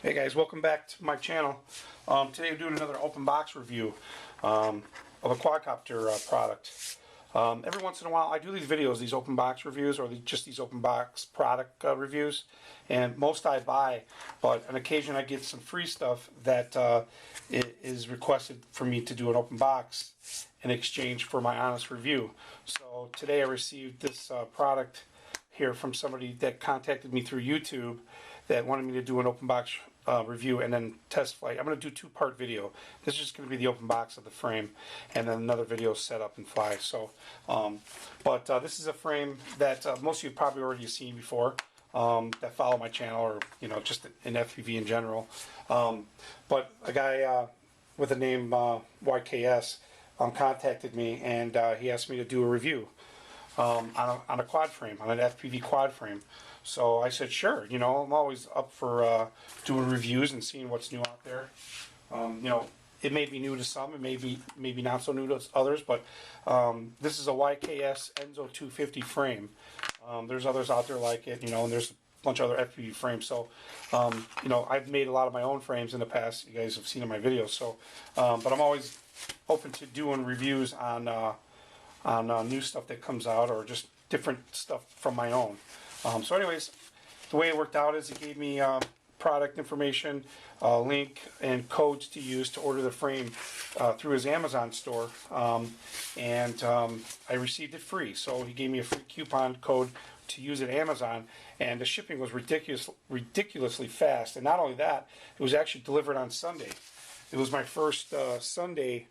Hey guys, welcome back to my channel. Today we're doing another open box review of a quadcopter product. Every once in a while I do these videos, these open box reviews, or just these open box product reviews, and most I buy, but on occasion I get some free stuff that is requested for me to do an open box in exchange for my honest review. So today I received this product here from somebody that contacted me through YouTube that wanted me to do an open box review and then test flight. I'm going to do two-part video. This is just going to be the open box of the frame, and then another video set up and fly. So, this is a frame that most of you probably already seen before, that follow my channel, or just in FPV in general. But a guy with the name YKS contacted me, and he asked me to do a review on a quad frame, on an FPV quad frame. So I said, sure, I'm always up for doing reviews and seeing what's new out there. It may be new to some, it may be maybe not so new to others, but this is a YKS enzo250 frame. There's others out there like it, and there's a bunch of other FPV frames. So, I've made a lot of my own frames in the past. You guys have seen in my videos. So, but I'm always open to doing reviews on new stuff that comes out, or just different stuff from my own. So anyways, the way it worked out is he gave me product information, link, and codes to use to order the frame through his Amazon store, and I received it free. So he gave me a free coupon code to use at Amazon, and the shipping was ridiculously fast. And not only that, it was actually delivered on Sunday. It was my first Sunday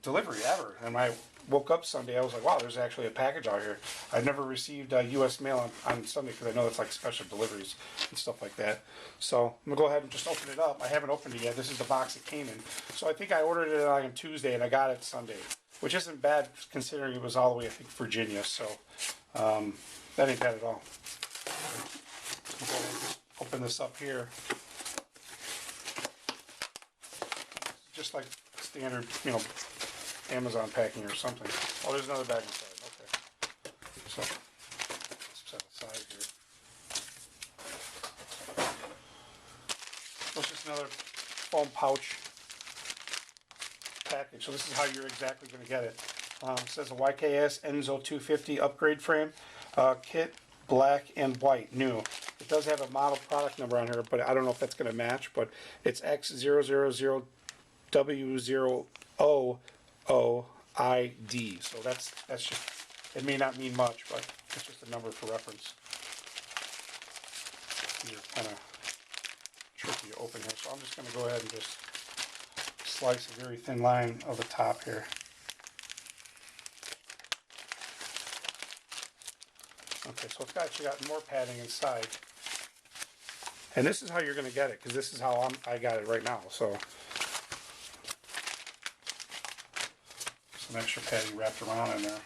delivery ever, and I woke up Sunday, I was like, wow, there's actually a package out here. I've never received U.S. mail on Sunday, because I know it's like special deliveries and stuff like that. So I'm going to go ahead and just open it up. I haven't opened it yet. This is the box it came in. So I think I ordered it on Tuesday, and I got it Sunday, which isn't bad considering it was all the way, I think, Virginia. So that ain't bad at all. Go ahead and just open this up here. Just like standard, Amazon packing or something. Oh, there's another bag inside. Okay. So, let's set it aside here. So it's just another foam pouch package. So this is how you're exactly going to get it. It says a YKS enzo250 upgrade frame, kit, black and white, new. It does have a model product number on here, but I don't know if that's going to match, but it's X000W0OID. So that's just, it may not mean much, but it's just a number for reference. These are kind of tricky to open here, so I'm just going to go ahead and just slice a very thin line of the top here. Okay, so it's actually got more padding inside, and this is how you're going to get it, because this is how I got it right now. So some extra padding wrapped around in there.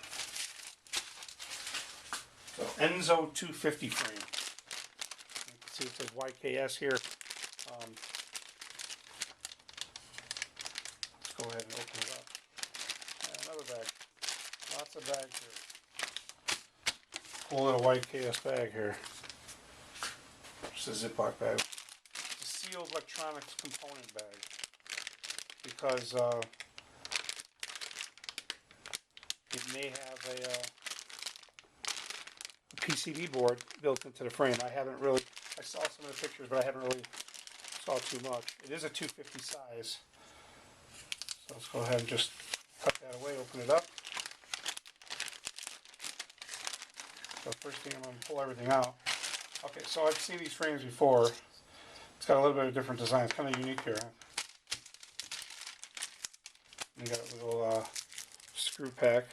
So enzo250 frame. You can see it says YKS here. Let's go ahead and open it up. And another bag. Lots of bags here. Cool little YKS bag here. Just a Ziploc bag. It's a sealed electronics component bag, because it may have a PCB board built into the frame. I saw some of the pictures, but I haven't really saw too much. It is a 250 size. So let's go ahead and just cut that away, open it up. So first thing, I'm going to pull everything out. Okay, so I've seen these frames before. It's got a little bit of different design. It's kind of unique here. You got a little screw pack.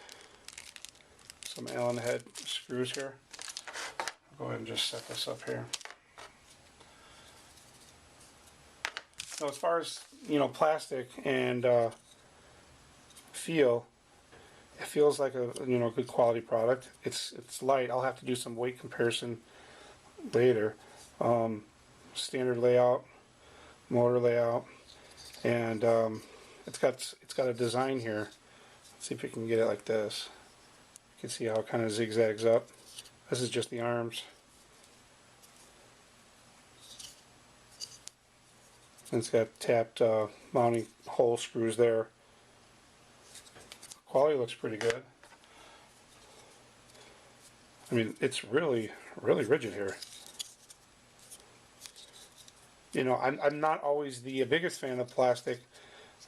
Some Allen head screws here. I'll go ahead and just set this up here. So as far as plastic and feel, it feels like a good quality product. It's light. I'll have to do some weight comparison later. Standard layout, motor layout, and it's got a design here. Let's see if we can get it like this. You can see how it kind of zigzags up. This is just the arms. And it's got tapped mounting hole screws there. Quality looks pretty good. I mean, it's really, really rigid here. You know, I'm not always the biggest fan of plastic,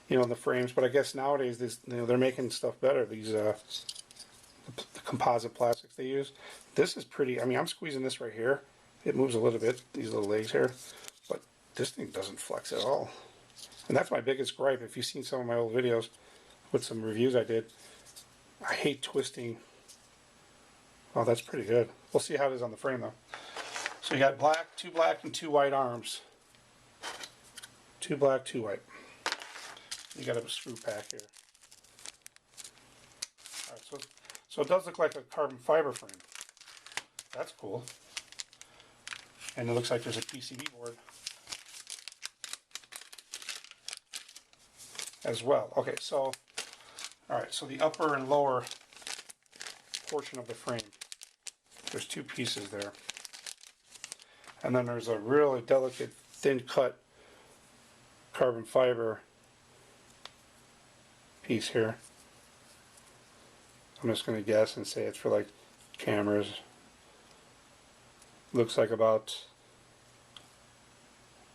you know, in the frames, but I guess nowadays this, you know, they're making stuff better. These the composite plastics they use. This is pretty. I mean, I'm squeezing this right here. It moves a little bit. These little legs here, but this thing doesn't flex at all. And that's my biggest gripe. If you've seen some of my old videos with some reviews I did, I hate twisting. Oh, that's pretty good. We'll see how it is on the frame though. So you got two black and two white arms. Two black, two white. You got a screw pack here. All right, so it does look like a carbon fiber frame. That's cool. And it looks like there's a PCB board as well. Okay, so all right, so the upper and lower portion of the frame. There's two pieces there. And then there's a really delicate, thin cut carbon fiber piece here. I'm just going to guess and say it's for like cameras. Looks like about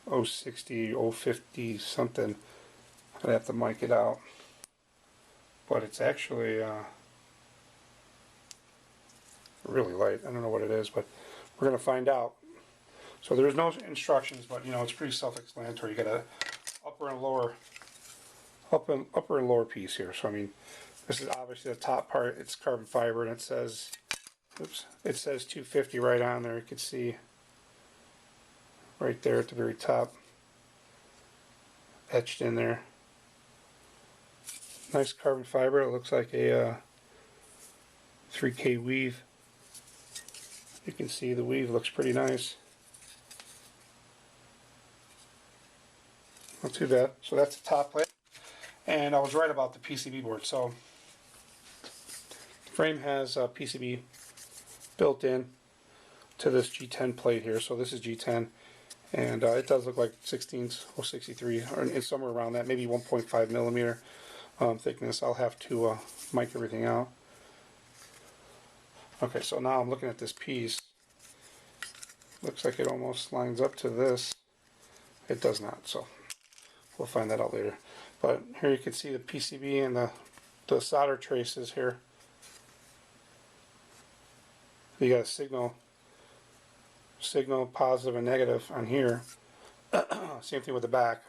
060, 050 something. I'd have to mic it out. But it's actually really light. I don't know what it is, but we're going to find out. So there's no instructions, but you know, it's pretty self-explanatory. You got a upper and lower piece here. So I mean, this is obviously the top part. It's carbon fiber, and it says, oops, it says 250 right on there. You can see right there at the very top, etched in there. Nice carbon fiber. It looks like a 3K weave. You can see the weave looks pretty nice. Not too bad. So that's the top plate. And I was right about the PCB board. So the frame has a PCB built in to this G10 plate here. So this is G10. And it does look like 16s or 63 or somewhere around that, maybe 1.5 millimeter thickness. I'll have to mic everything out. Okay, so now I'm looking at this piece. Looks like it almost lines up to this. It does not, so we'll find that out later. But here you can see the PCB and the solder traces here. You got a signal positive and negative on here. Same thing with the back.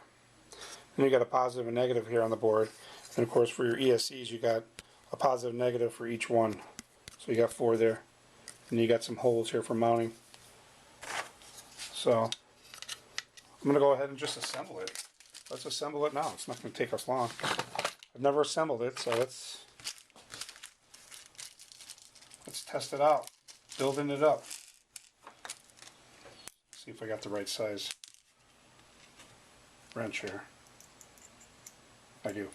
And you got a positive and negative here on the board. And of course for your ESCs you got a positive and negative for each one. So you got 4 there. And you got some holes here for mounting. So I'm going to go ahead and just assemble it. Let's assemble it now. It's not going to take us long. I've never assembled it, so let's test it out. Building it up. See if I got the right size wrench here. I do.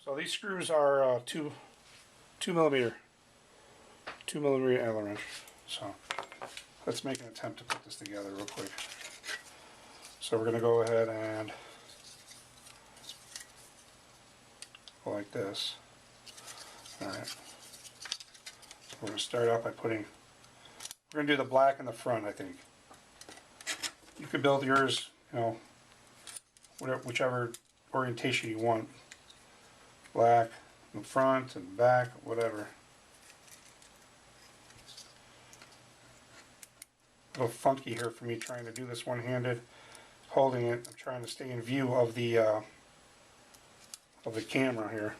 So these screws are 2 millimeter Allen wrench. So let's make an attempt to put this together real quick. So we're going to go ahead and go like this. Alright. We're going to start out by we're going to do the black in the front, I think. You could build yours, you know, whichever orientation you want. Black in the front and back, whatever. A little funky here for me trying to do this one-handed, holding it. I'm trying to stay in view of the camera here.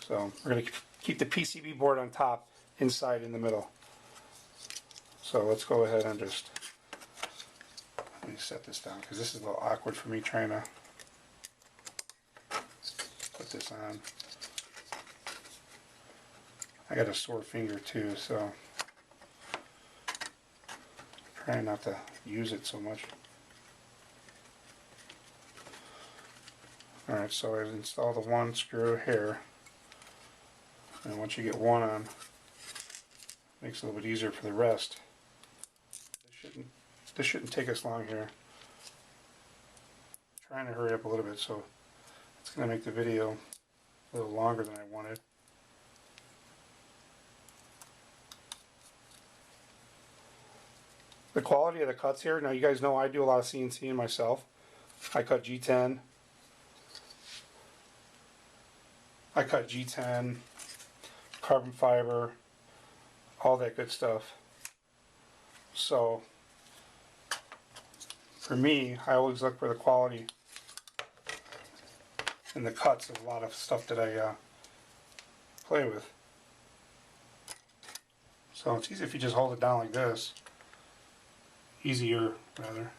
So we're going to keep the PCB board on top, inside in the middle. So let's go ahead and just, let me set this down because this is a little awkward for me trying to put this on. I got a sore finger too, so I'm trying not to use it so much. Alright, so I've installed the one screw here. And once you get one on, it makes it a little bit easier for the rest. this shouldn't take us long here. I'm trying to hurry up a little bit, so it's going to make the video a little longer than I wanted. The quality of the cuts here, now you guys know I do a lot of CNC myself. I cut G10. I cut G10, carbon fiber, all that good stuff. So, for me, I always look for the quality and the cuts of a lot of stuff that I play with. So it's easy if you just hold it down like this. Easier, rather.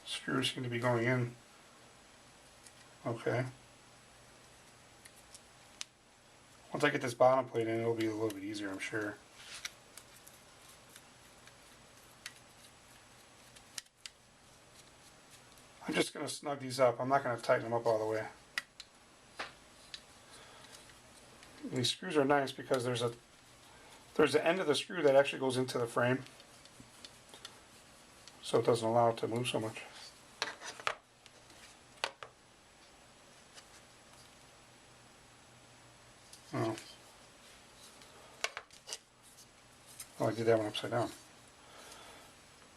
Screws seem to be going in. Okay. Once I get this bottom plate in, it'll be a little bit easier, I'm sure. I'm just going to snug these up. I'm not going to tighten them up all the way. These screws are nice because there's the end of the screw that actually goes into the frame, so it doesn't allow it to move so much. Oh, I did that one upside down.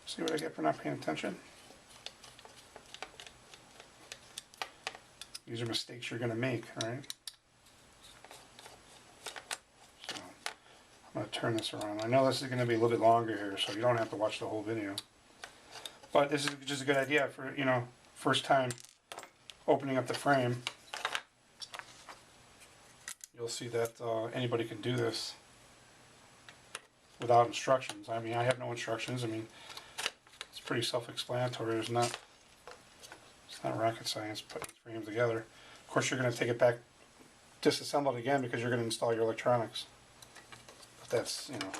See what I get for not paying attention? These are mistakes you're going to make, alright? I'm going to turn this around. I know this is going to be a little bit longer here, so you don't have to watch the whole video. But this is just a good idea for, you know, first time opening up the frame. You'll see that anybody can do this without instructions. I mean, I have no instructions. I mean, it's pretty self-explanatory. It's not rocket science putting frames together. Of course, you're going to take it back, disassemble it again because you're going to install your electronics. That's, you know,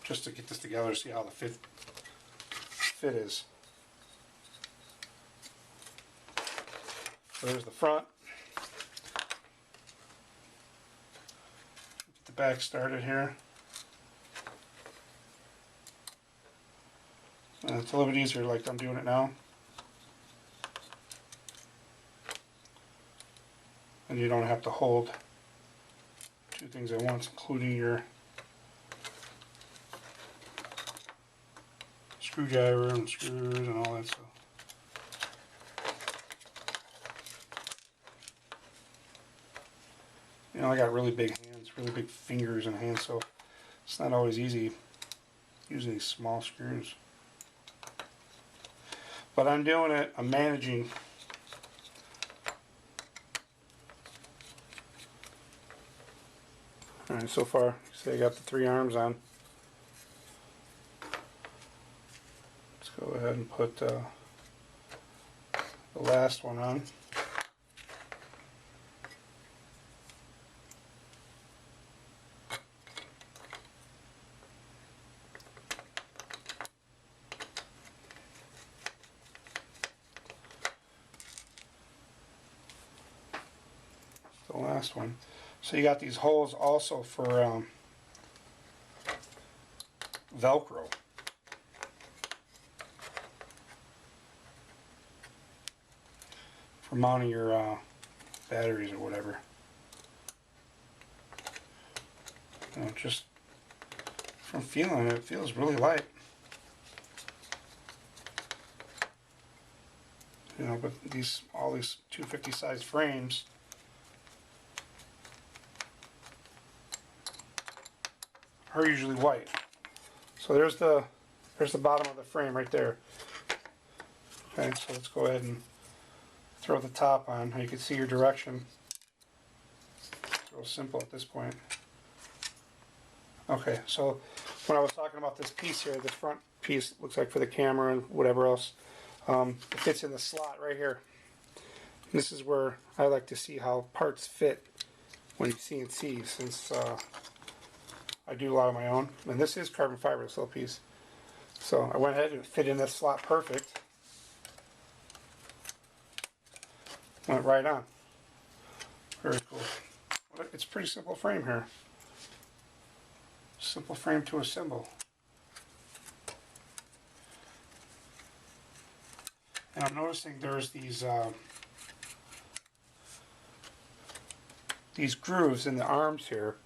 just to get this together, see how the fit is. So there's the front. Get the back started here. And it's a little bit easier like I'm doing it now. And you don't have to hold two things at once, including your screwdriver and screws and all that stuff. You know, I got really big hands, really big fingers and hands, so it's not always easy using these small screws. But I'm doing it, I'm managing. Alright, so far, see I got the 3 arms on. Let's go ahead and put the last one on. The last one. So you got these holes also for Velcro. For mounting your batteries or whatever. You know, just from feeling it, it feels really light. You know, but all these 250 size frames are usually white. So there's the bottom of the frame right there. Okay, so let's go ahead and throw the top on. You can see your direction. It's real simple at this point. Okay, so when I was talking about this piece here, this front piece looks like for the camera and whatever else, it fits in the slot right here. And this is where I like to see how parts fit when you CNC, since I do a lot of my own, and this is carbon fiber, this little piece. So I went ahead and fit in this slot perfect. Went right on. Very cool. it's a pretty simple frame here. Simple frame to assemble. And I'm noticing there's these grooves in the arms here.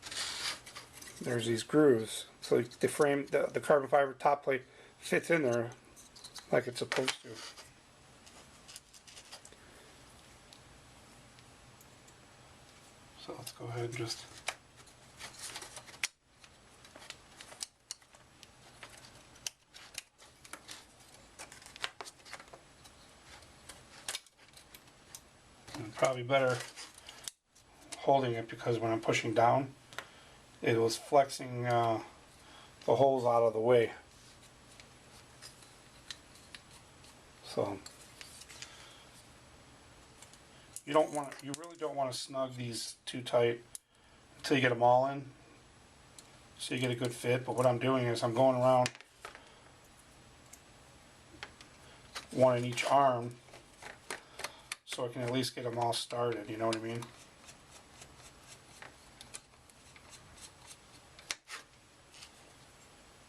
There's these grooves, so the frame, the carbon fiber top plate fits in there like it's supposed to. So let's go ahead and just probably better holding it, because when I'm pushing down, it was flexing the holes out of the way. So you really don't want to snug these too tight until you get them all in, so you get a good fit. But what I'm doing is I'm going around one in each arm, so I can at least get them all started, you know what I mean?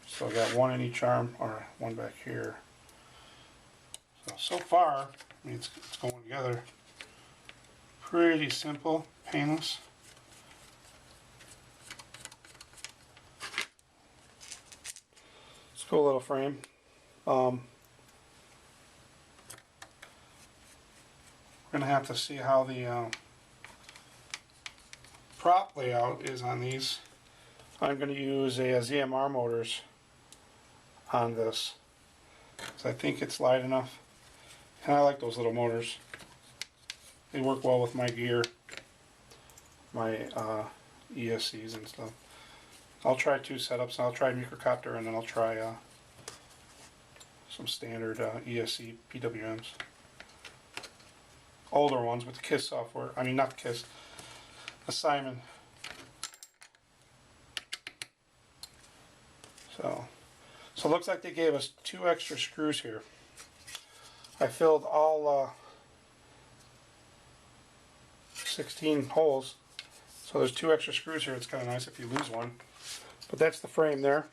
So I got one in each arm, or one back here. So far, I mean, it's going together pretty simple, painless. It's a cool little frame. We're going to have to see how the prop layout is on these. I'm going to use a ZMR motors on this, because I think it's light enough, and I like those little motors. They work well with my gear, my ESCs and stuff. I'll try 2 setups. I'll try microcopter, and then I'll try some standard ESC PWMs. Older ones with the KISS software. I mean, not the KISS, the Simon. So it looks like they gave us 2 extra screws here. I filled all 16 holes, so there's 2 extra screws here. It's kind of nice if you lose one. But that's the frame there.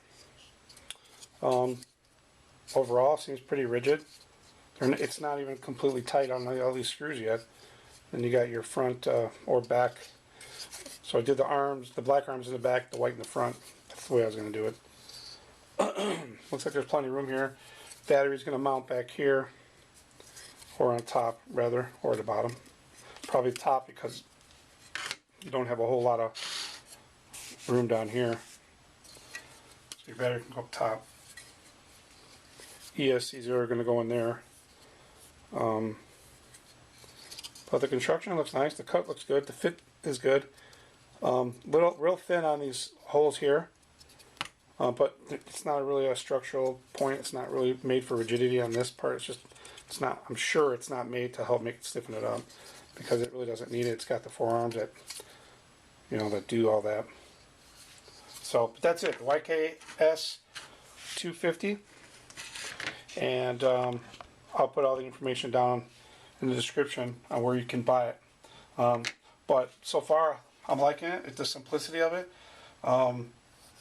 Overall, seems pretty rigid. It's not even completely tight on all these screws yet. Then you got your front or back. So I did the arms, the black arms in the back, the white in the front. That's the way I was going to do it. Looks like there's plenty of room here. Battery's going to mount back here, or on top rather, or at the bottom. Probably the top, because you don't have a whole lot of room down here. So your battery can go up top. ESCs are going to go in there. But the construction looks nice. The cut looks good. The fit is good. Real thin on these holes here. But it's not really a structural point. It's not really made for rigidity on this part. It's not. I'm sure it's not made to help stiffen it up, because it really doesn't need it. It's got the 4 arms that, that do all that. So, but that's it. The YKS 250, and I'll put all the information down in the description on where you can buy it. But so far, I'm liking it. It's the simplicity of it.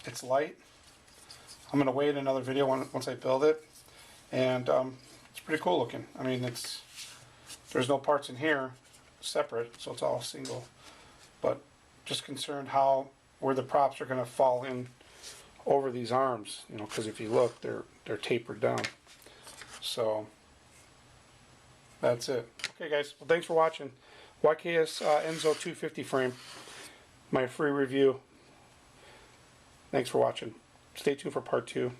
It's light. I'm going to wait another video once I build it, and it's pretty cool looking. I mean, there's no parts in here separate, so it's all single. But just concerned where the props are going to fall in over these arms, because if you look, they're tapered down. So that's it. Okay, guys. Well, thanks for watching. YKS enzo250 frame, my free review. Thanks for watching. Stay tuned for part 2.